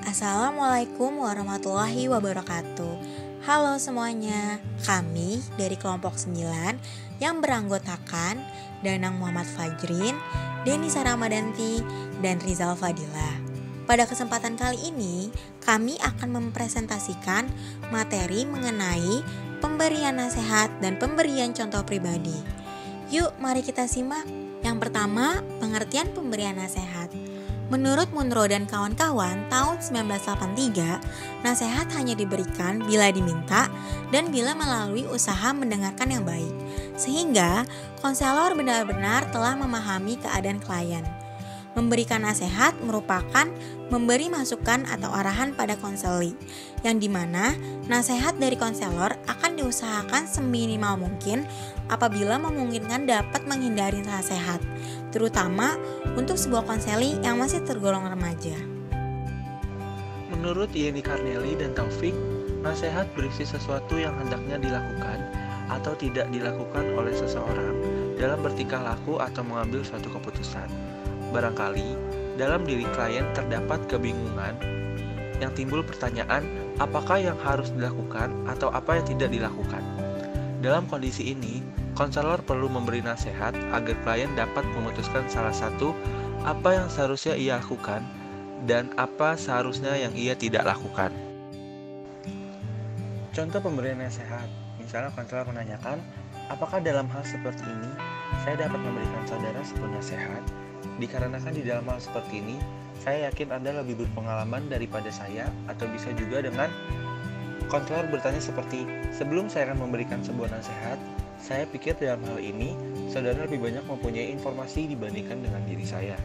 Assalamualaikum warahmatullahi wabarakatuh. Halo semuanya, kami dari kelompok 9 yang beranggotakan Danang Muhammad Fajrin, Denisa Ramadanti, dan Rizal Fadila. Pada kesempatan kali ini, kami akan mempresentasikan materi mengenai pemberian nasihat dan pemberian contoh pribadi. Yuk, mari kita simak. Yang pertama, pengertian pemberian nasihat. Menurut Munro dan kawan-kawan, tahun 1983, nasihat hanya diberikan bila diminta dan bila melalui usaha mendengarkan yang baik, sehingga konselor benar-benar telah memahami keadaan klien. Memberikan nasihat merupakan memberi masukan atau arahan pada konseli, yang dimana nasihat dari konselor akan diusahakan seminimal mungkin apabila memungkinkan dapat menghindari nasihat, terutama untuk sebuah konseli yang masih tergolong remaja. Menurut Yeni Karneli dan Taufik, nasihat berisi sesuatu yang hendaknya dilakukan atau tidak dilakukan oleh seseorang dalam bertingkah laku atau mengambil suatu keputusan. Barangkali, dalam diri klien terdapat kebingungan yang timbul pertanyaan apakah yang harus dilakukan atau apa yang tidak dilakukan. Dalam kondisi ini, konselor perlu memberi nasihat agar klien dapat memutuskan salah satu apa yang seharusnya ia lakukan dan apa seharusnya yang ia tidak lakukan. Contoh pemberian nasihat, misalnya konselor menanyakan, apakah dalam hal seperti ini saya dapat memberikan saudara sebuah nasihat? Dikarenakan di dalam hal seperti ini, saya yakin Anda lebih berpengalaman daripada saya, atau bisa juga dengan konselor bertanya seperti, sebelum saya akan memberikan sebuah nasihat, saya pikir dalam hal ini, saudara lebih banyak mempunyai informasi dibandingkan dengan diri saya.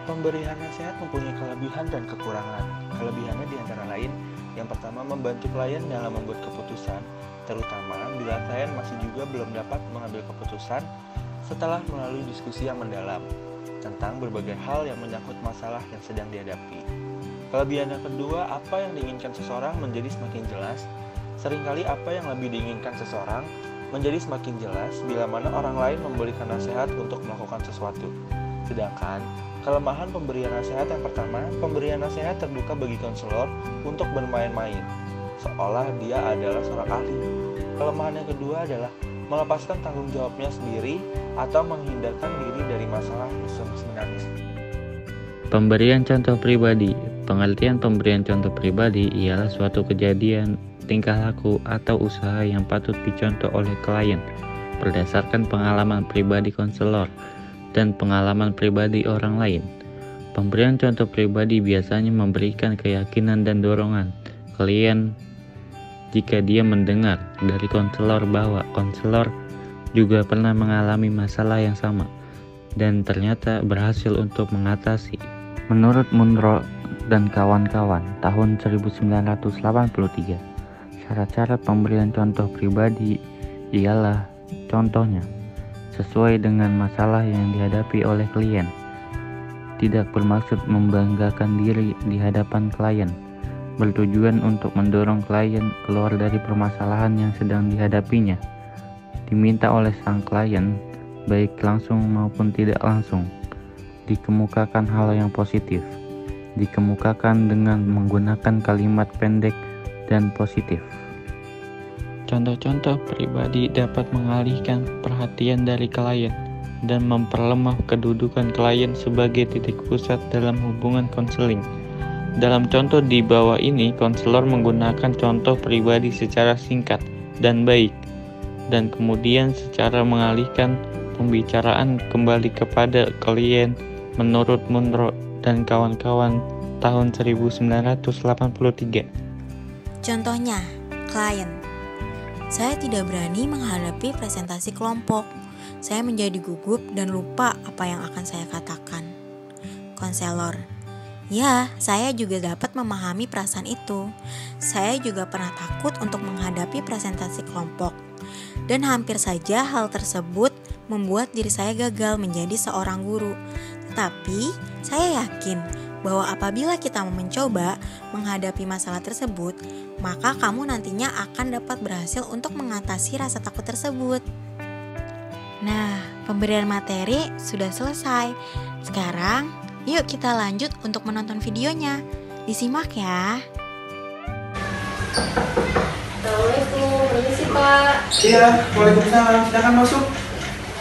Pemberian nasihat mempunyai kelebihan dan kekurangan. Kelebihannya di antara lain, yang pertama membantu klien dalam membuat keputusan, terutama bila klien masih juga belum dapat mengambil keputusan setelah melalui diskusi yang mendalam tentang berbagai hal yang menyangkut masalah yang sedang dihadapi. Kelebihan yang kedua, apa yang diinginkan seseorang menjadi semakin jelas. Seringkali apa yang lebih diinginkan seseorang menjadi semakin jelas bila mana orang lain memberikan nasihat untuk melakukan sesuatu. Sedangkan kelemahan pemberian nasihat yang pertama, pemberian nasihat terbuka bagi konselor untuk bermain-main, seolah dia adalah seorang ahli. Kelemahan yang kedua adalah melepaskan tanggung jawabnya sendiri atau menghindarkan diri dari masalah sebenarnya. Pemberian contoh pribadi. Pengertian pemberian contoh pribadi ialah suatu kejadian, tingkah laku, atau usaha yang patut dicontoh oleh klien berdasarkan pengalaman pribadi konselor dan pengalaman pribadi orang lain. Pemberian contoh pribadi biasanya memberikan keyakinan dan dorongan klien jika dia mendengar dari konselor bahwa konselor juga pernah mengalami masalah yang sama dan ternyata berhasil untuk mengatasi. Menurut Munro dan kawan-kawan tahun 1983, syarat-syarat pemberian contoh pribadi ialah contohnya sesuai dengan masalah yang dihadapi oleh klien, tidak bermaksud membanggakan diri di hadapan klien, bertujuan untuk mendorong klien keluar dari permasalahan yang sedang dihadapinya, diminta oleh sang klien baik langsung maupun tidak langsung, dikemukakan hal yang positif, dikemukakan dengan menggunakan kalimat pendek dan positif. Contoh-contoh pribadi dapat mengalihkan perhatian dari klien dan memperlemah kedudukan klien sebagai titik pusat dalam hubungan konseling. Dalam contoh di bawah ini, konselor menggunakan contoh pribadi secara singkat dan baik, dan kemudian secara mengalihkan pembicaraan kembali kepada klien menurut Munro dan kawan-kawan tahun 1983. Contohnya, klien. Saya tidak berani menghadapi presentasi kelompok. Saya menjadi gugup dan lupa apa yang akan saya katakan. Konselor. Ya, saya juga dapat memahami perasaan itu. Saya juga pernah takut untuk menghadapi presentasi kelompok. Dan hampir saja hal tersebut membuat diri saya gagal menjadi seorang guru. Tetapi, saya yakin bahwa apabila kita mau mencoba menghadapi masalah tersebut, maka kamu nantinya akan dapat berhasil untuk mengatasi rasa takut tersebut. Nah, pemberian materi sudah selesai. Sekarang Yuk kita lanjut untuk menonton videonya. Disimak ya. Assalamualaikum, permisi Pak. Iya, waalaikumsalam. Silakan masuk.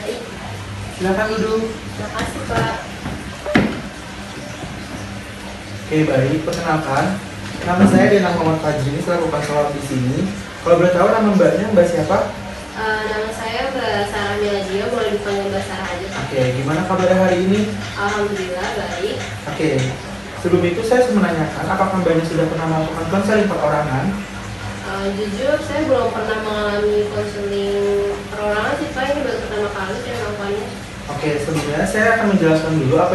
Baik, Silakan duduk. terima kasih Pak. Oke, baik. Perkenalkan, nama saya Denang Muhammad Fajri, selaku konselor di sini. Kalau boleh tahu nama mbaknya, mbak siapa? Nama saya Mbak Sarah Milagio, boleh dipanggil Mbak Sarah aja Pak. Oke, gimana kabarnya hari ini? Alhamdulillah baik. Oke, sebelum itu saya menanyakan, apakah mbaknya sudah pernah melakukan konseling perorangan? Jujur saya belum pernah mengalami konseling perorangan sih Pak, ini baru pertama kali saya melakukannya. Oke, sebelumnya saya akan menjelaskan dulu apa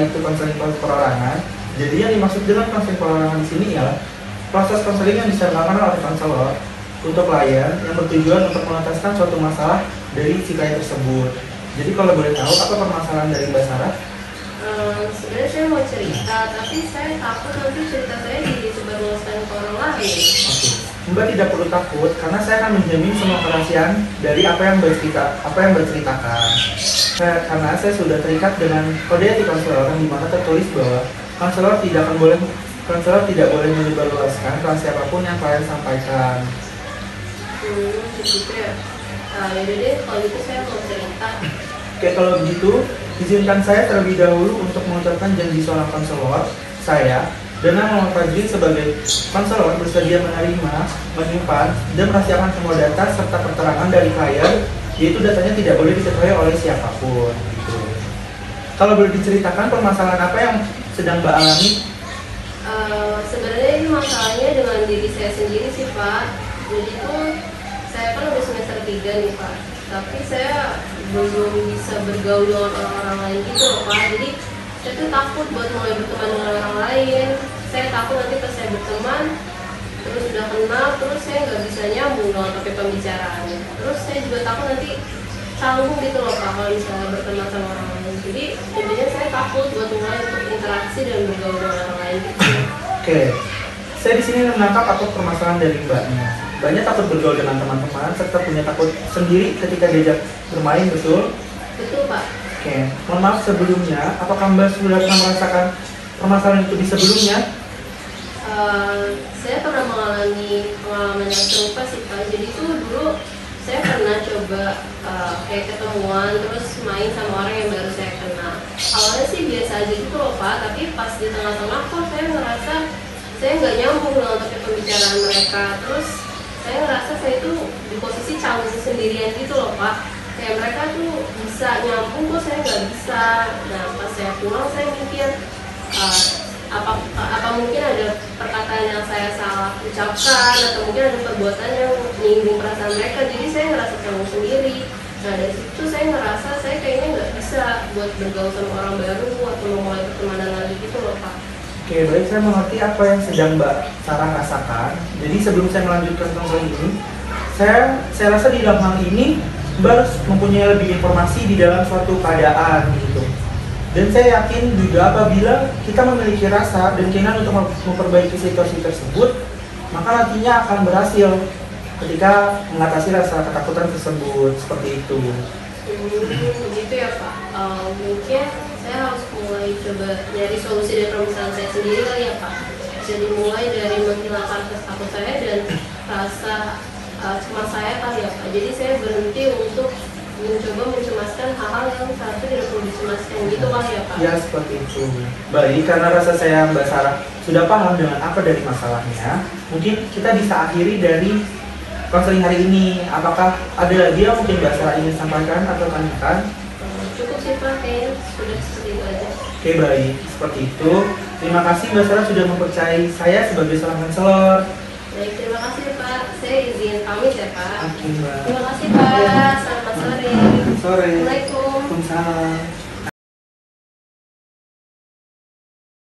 itu konseling perorangan. Jadi yang dimaksud dengan konseling perorangan di sini ialah proses konseling yang bisa dilakukan oleh konselor untuk klien yang bertujuan untuk menuntaskan suatu masalah dari si klien tersebut. Jadi kalau boleh tahu apa permasalahan dari Mbak Sarah? Sebenarnya saya mau cerita, tapi saya takut nanti cerita saya disebarluaskan ke orang lain. Oke, Mbak tidak perlu takut karena saya akan menjamin semua kerahasiaan dari apa yang Mbak ceritakan. Karena saya sudah terikat dengan kode etik konselor yang dimana tertulis bahwa konselor tidak boleh menyebarluaskan rahasia apapun yang klien sampaikan. Begitu ya. Yaudah deh, kalau gitu saya mau cerita. Oke, kalau begitu, izinkan saya terlebih dahulu untuk mengucapkan janji seorang konselor, saya, Denang Muhammad Fajri sebagai konselor bersedia menerima, menyimpan, dan merahasiakan semua data serta keterangan dari klien, yaitu datanya tidak boleh diketahui oleh siapapun. Gitu. Kalau boleh diceritakan permasalahan apa yang sedang Mbak alami? Sebenarnya ini masalahnya dengan diri saya sendiri sih Pak. Jadi tuh saya kan udah semester 3 nih Pak, tapi saya belum bisa bergaul dengan orang-orang lain gitu loh Pak. Jadi saya tuh takut buat mulai berteman dengan orang lain. Saya takut nanti pas saya berteman terus udah kenal, terus saya nggak bisa nyambung dengan topik pembicaraannya. Terus saya juga takut nanti canggung gitu loh Pak kalau misalnya berteman sama orang lain. Jadi intinya saya takut buat mulai untuk interaksi dan bergaul dengan orang lain gitu. Oke, saya di sini menangkap apa permasalahan dari Mbaknya. Mbaknya takut bergaul dengan teman-teman serta punya takut sendiri ketika diajak bermain, betul? Betul Pak. Oke, mohon maaf sebelumnya, apakah Mbak sudah pernah merasakan permasalahan itu di sebelumnya? Saya pernah mengalami pengalaman yang serupa sih Pak. Jadi tuh dulu saya pernah coba kayak ketemuan terus main sama orang yang baru saya kenal. Awalnya sih biasa aja gitu loh Pak, tapi pas di tengah-tengah kok saya ngerasa saya nggak nyambung dengan topik pembicaraan mereka. Terus saya ngerasa saya itu di posisi canggung sendirian gitu loh Pak. Kayak mereka tuh bisa nyambung kok saya nggak bisa. Nah pas saya pulang saya mikir apa mungkin ada perkataan yang saya salah ucapkan atau mungkin ada perbuatan yang menyinggung perasaan mereka, jadi saya ngerasa canggung sendiri. Nah dari situ saya ngerasa saya kayaknya nggak bisa buat bergaul sama orang baru atau memulai pertemanan lagi gitu loh Pak. Oke, baik, saya mengerti apa yang sedang Mbak Sarah rasakan. Jadi sebelum saya melanjutkan konseling ini, saya rasa di dalam hal ini Mbak harus mempunyai lebih informasi di dalam suatu keadaan gitu. Dan saya yakin juga apabila kita memiliki rasa dan keinginan untuk memperbaiki situasi tersebut, maka nantinya akan berhasil ketika mengatasi rasa ketakutan tersebut, seperti itu. Begitu ya Pak. Mungkin saya harus mulai coba nyari solusi dari permasalahan saya sendiri kali ya Pak. Jadi mulai dari menghilangkan rasa takut saya dan rasa cemas saya kali ya Pak. Jadi saya berhenti untuk mencoba mencemaskan hal-hal yang seharusnya tidak perlu dicemaskan gitu kali ya Pak. Ya, seperti itu. Baik, karena rasa saya Mbak Sarah sudah paham dengan apa dari masalahnya, mungkin kita bisa akhiri dari konseling hari ini. Apakah ada lagi yang mungkin Mbak Sarah ingin sampaikan atau tanyakan? Cukup sih Pak, kayaknya sudah seperti itu aja. Oke, baik, seperti itu. Terima kasih Mbak Sarah sudah mempercayai saya sebagai seorang konselor. Baik, terima kasih Pak. Saya izin pamit ya Pak. Oke, Mbak. Terima kasih Pak. Selamat sore. Sore. Assalamualaikum. Waalaikumsalam.